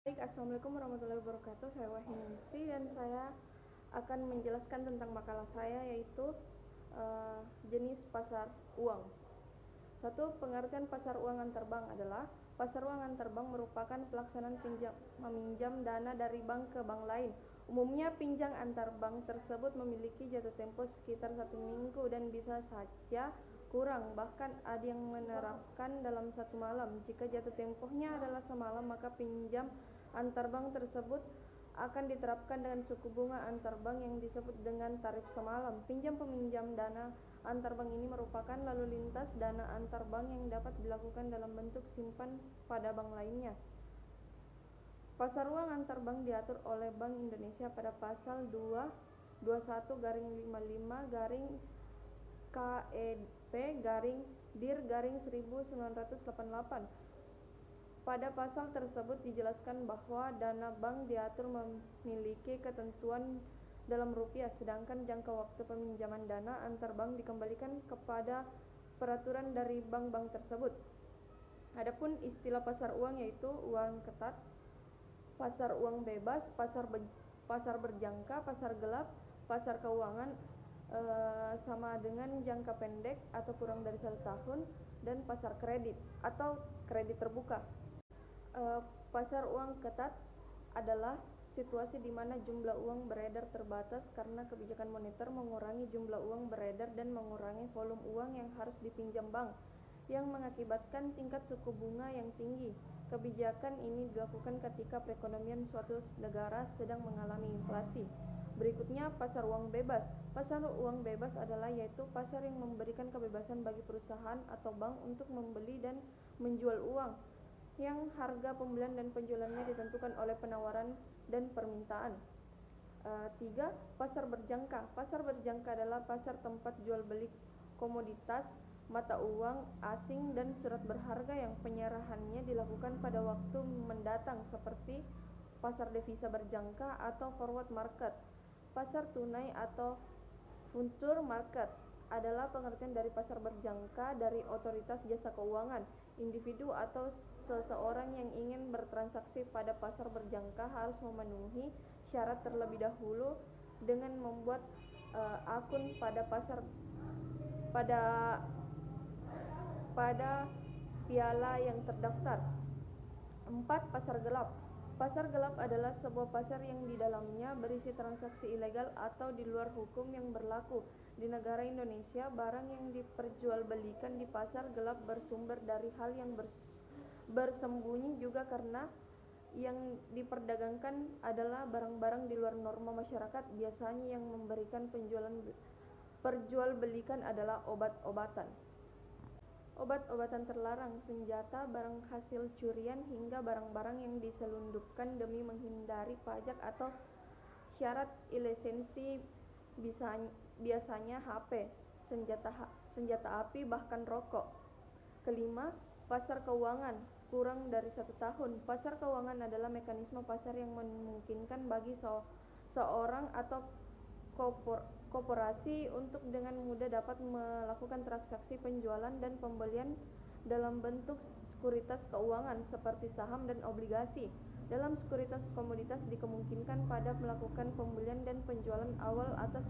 Baik, Assalamualaikum warahmatullahi wabarakatuh. Saya Wahyuningsi dan saya akan menjelaskan tentang makalah saya yaitu jenis pasar uang. Satu, pengertian pasar uang antar bank adalah pasar uang antar bank merupakan pelaksanaan meminjam dana dari bank ke bank lain. Umumnya pinjam antar bank tersebut memiliki jatuh tempo sekitar 1 minggu dan bisa saja kurang, bahkan ada yang menerapkan dalam 1 malam. Jika jatuh tempohnya adalah semalam, maka pinjam antar bank tersebut akan diterapkan dengan suku bunga antar bank yang disebut dengan tarif semalam. Pinjam peminjam dana antar bank ini merupakan lalu lintas dana antar bank yang dapat dilakukan dalam bentuk simpan pada bank lainnya. Pasar uang antar bank diatur oleh Bank Indonesia pada pasal 221-55-KEP-DIR-1988. Pada pasal tersebut dijelaskan bahwa dana bank diatur memiliki ketentuan dalam rupiah, sedangkan jangka waktu peminjaman dana antar bank dikembalikan kepada peraturan dari bank-bank tersebut. Adapun istilah pasar uang yaitu uang ketat, pasar uang bebas, pasar berjangka, pasar gelap, pasar keuangan sama dengan jangka pendek atau kurang dari 1 tahun, dan pasar kredit atau kredit terbuka. Pasar uang ketat adalah situasi di mana jumlah uang beredar terbatas karena kebijakan moneter mengurangi jumlah uang beredar dan mengurangi volume uang yang harus dipinjam bank, yang mengakibatkan tingkat suku bunga yang tinggi. Kebijakan ini dilakukan ketika perekonomian suatu negara sedang mengalami inflasi. Berikutnya, pasar uang bebas. Pasar uang bebas adalah yaitu pasar yang memberikan kebebasan bagi perusahaan atau bank untuk membeli dan menjual uang, yang harga pembelian dan penjualannya ditentukan oleh penawaran dan permintaan. 3. Pasar berjangka. Pasar berjangka adalah pasar tempat jual beli komoditas, mata uang asing dan surat berharga yang penyerahannya dilakukan pada waktu mendatang, seperti pasar devisa berjangka atau forward market. Pasar tunai atau future market adalah pengertian dari pasar berjangka dari otoritas jasa keuangan. Individu atau seseorang yang ingin bertransaksi pada pasar berjangka harus memenuhi syarat terlebih dahulu dengan membuat akun pada piala yang terdaftar. 4. Pasar gelap. Pasar gelap adalah sebuah pasar yang di dalamnya berisi transaksi ilegal atau di luar hukum yang berlaku. Di negara Indonesia, barang yang diperjualbelikan di pasar gelap bersumber dari hal yang bersembunyi juga karena yang diperdagangkan adalah barang-barang di luar norma masyarakat. Biasanya yang memberikan perjualbelikan adalah obat-obatan, obat-obatan terlarang, senjata, barang hasil curian, hingga barang-barang yang diselundupkan demi menghindari pajak atau syarat lisensi, biasanya HP, senjata api, bahkan rokok. Kelima, pasar keuangan kurang dari 1 tahun. Pasar keuangan adalah mekanisme pasar yang memungkinkan bagi seorang atau koperasi untuk dengan mudah dapat melakukan transaksi penjualan dan pembelian dalam bentuk sekuritas keuangan seperti saham dan obligasi. Dalam sekuritas komoditas dimungkinkan pada melakukan pembelian dan penjualan awal atas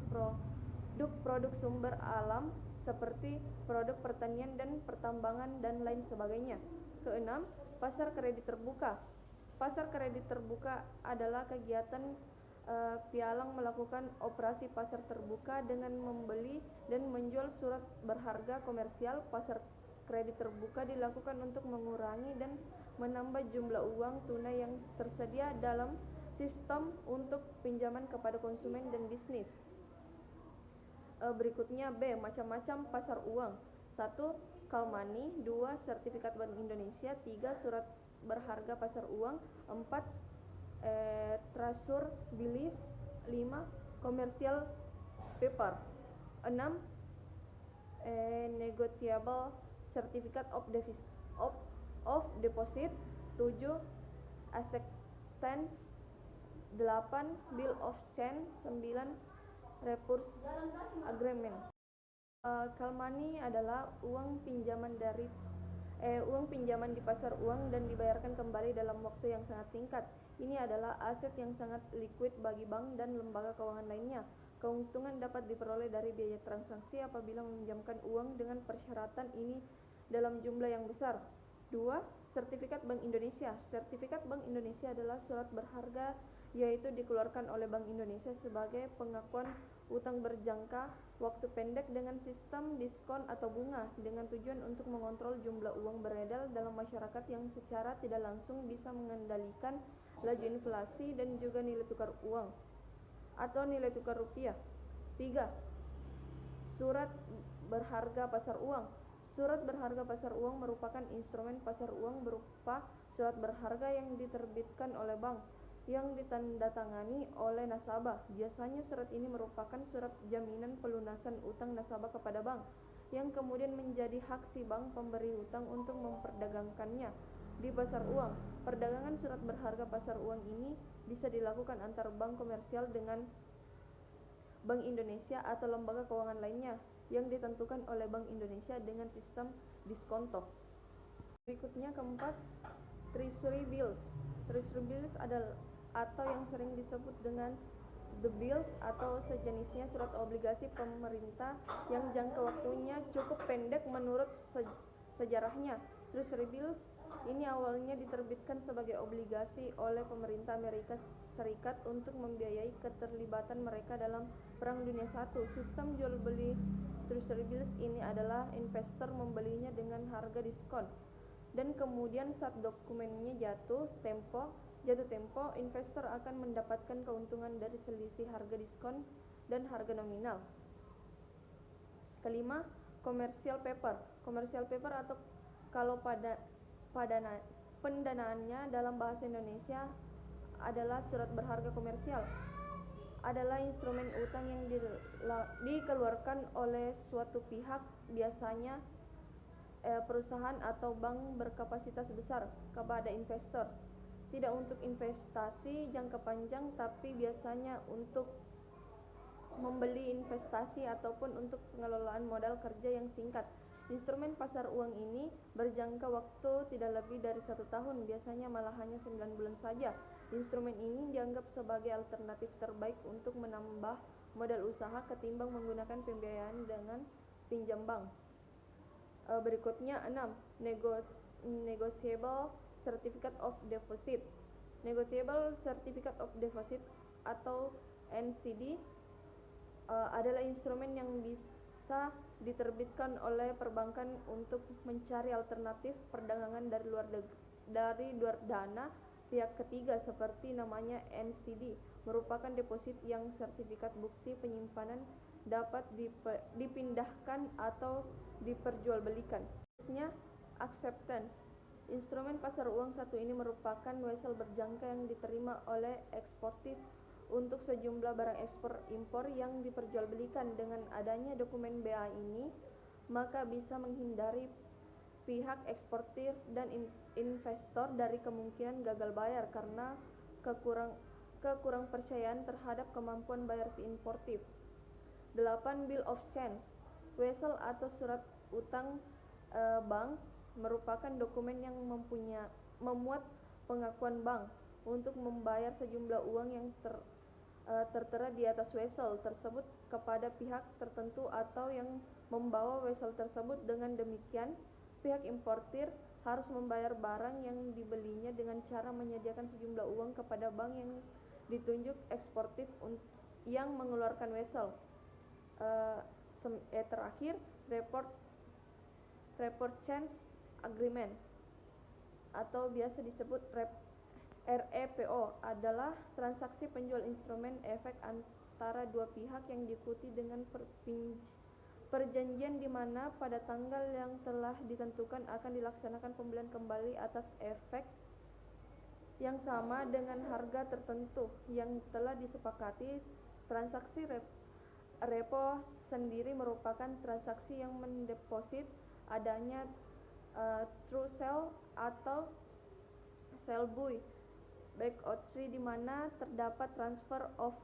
produk sumber alam seperti produk pertanian dan pertambangan dan lain sebagainya. Keenam, pasar kredit terbuka. Pasar kredit terbuka adalah kegiatan pialang melakukan operasi pasar terbuka dengan membeli dan menjual surat berharga komersial. Pasar kredit terbuka dilakukan untuk mengurangi dan menambah jumlah uang tunai yang tersedia dalam sistem untuk pinjaman kepada konsumen dan bisnis. Berikutnya, B. Macam-macam pasar uang. 1. Call money. 2. Sertifikat Bank Indonesia. 3. Surat berharga pasar uang. 4. Treasury bills. 5. Commercial paper. 6. Negotiable certificate of deposit. 7. Acceptance. 8. Bill of exchange. 9. Repurchase agreement. Call money adalah uang pinjaman dari Uang pinjaman di pasar uang dan dibayarkan kembali dalam waktu yang sangat singkat. Ini adalah aset yang sangat liquid bagi bank dan lembaga keuangan lainnya. Keuntungan dapat diperoleh dari biaya transaksi apabila meminjamkan uang dengan persyaratan ini dalam jumlah yang besar. 2. Sertifikat Bank Indonesia. Sertifikat Bank Indonesia adalah surat berharga yaitu dikeluarkan oleh Bank Indonesia sebagai pengakuan utang berjangka waktu pendek dengan sistem diskon atau bunga dengan tujuan untuk mengontrol jumlah uang beredar dalam masyarakat yang secara tidak langsung bisa mengendalikan laju inflasi dan juga nilai tukar uang atau nilai tukar rupiah. 3. Surat berharga pasar uang. Surat berharga pasar uang merupakan instrumen pasar uang berupa surat berharga yang diterbitkan oleh bank yang ditandatangani oleh nasabah. Biasanya surat ini merupakan surat jaminan pelunasan utang nasabah kepada bank yang kemudian menjadi hak si bank pemberi utang untuk memperdagangkannya di pasar uang. Perdagangan surat berharga pasar uang ini bisa dilakukan antar bank komersial dengan Bank Indonesia atau lembaga keuangan lainnya yang ditentukan oleh Bank Indonesia dengan sistem diskonto. Berikutnya keempat, Treasury Bills. Treasury Bills adalah atau yang sering disebut dengan the bills atau sejenisnya surat obligasi pemerintah yang jangka waktunya cukup pendek menurut sejarahnya. Treasury Bills ini awalnya diterbitkan sebagai obligasi oleh pemerintah Amerika Serikat untuk membiayai keterlibatan mereka dalam Perang Dunia I. Sistem jual beli Treasury Bills ini adalah investor membelinya dengan harga diskon dan kemudian saat dokumennya jatuh tempo, investor akan mendapatkan keuntungan dari selisih harga diskon dan harga nominal. Kelima, commercial paper. Commercial paper atau kalau pendanaannya dalam bahasa Indonesia adalah surat berharga komersial, adalah instrumen utang yang dikeluarkan oleh suatu pihak, biasanya perusahaan atau bank berkapasitas besar, kepada investor. Tidak untuk investasi jangka panjang, tapi biasanya untuk membeli investasi ataupun untuk pengelolaan modal kerja yang singkat. Instrumen pasar uang ini berjangka waktu tidak lebih dari 1 tahun, biasanya malah hanya 9 bulan saja. Instrumen ini dianggap sebagai alternatif terbaik untuk menambah modal usaha ketimbang menggunakan pembiayaan dengan pinjam bank. Berikutnya 6. Negotiable Certificate of Deposit. Negotiable Certificate of Deposit atau NCD adalah instrumen yang bisa diterbitkan oleh perbankan untuk mencari alternatif perdagangan dari luar dana pihak ketiga. Seperti namanya, NCD merupakan deposit yang sertifikat bukti penyimpanan dapat dipindahkan atau diperjualbelikan. Selanjutnya, acceptance. Instrumen pasar uang satu ini merupakan wesel berjangka yang diterima oleh eksportir untuk sejumlah barang ekspor impor yang diperjualbelikan. Dengan adanya dokumen BA ini, maka bisa menghindari pihak eksportir dan investor dari kemungkinan gagal bayar karena kekurang percayaan terhadap kemampuan bayar si importir. 8. Bill of Change. Wesel atau surat utang bank merupakan dokumen yang memuat pengakuan bank untuk membayar sejumlah uang yang tertera di atas wesel tersebut kepada pihak tertentu atau yang membawa wesel tersebut. Dengan demikian, pihak importir harus membayar barang yang dibelinya dengan cara menyediakan sejumlah uang kepada bank yang ditunjuk eksportir yang mengeluarkan wesel. Terakhir, Report Change Agreement atau biasa disebut REPO adalah transaksi penjual instrumen efek antara dua pihak yang diikuti dengan perjanjian di mana pada tanggal yang telah ditentukan akan dilaksanakan pembelian kembali atas efek yang sama dengan harga tertentu yang telah disepakati. Transaksi repo sendiri merupakan transaksi yang mendeposit adanya true sale atau sell back outry di mana terdapat transfer of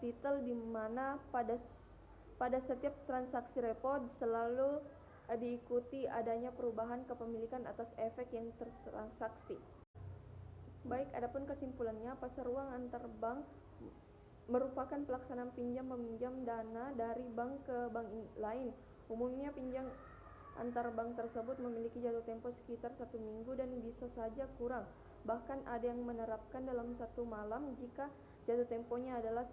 title di mana pada setiap transaksi repo selalu diikuti adanya perubahan kepemilikan atas efek yang tertransaksi. Baik, adapun kesimpulannya, pasar uang antar bank merupakan pelaksanaan pinjam meminjam dana dari bank ke bank lain. Umumnya pinjam antar bank tersebut memiliki jatuh tempo sekitar 1 minggu dan bisa saja kurang. Bahkan ada yang menerapkan dalam 1 malam. Jika jatuh temponya adalah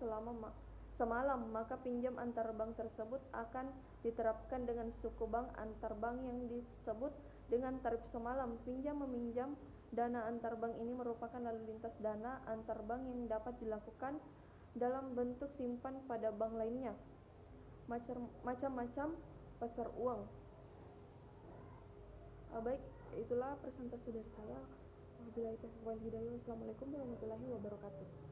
semalam, maka pinjam antar bank tersebut akan diterapkan dengan suku bank antar bank yang disebut dengan tarif semalam. Pinjam meminjam dana antar bank ini merupakan lalu lintas dana antar bank yang dapat dilakukan dalam bentuk simpan pada bank lainnya. Macam-macam pasar uang. Baik, itulah presentasi dari saya. Wabillahi taufiq wal hidayah. Wassalamualaikum warahmatullahi wabarakatuh.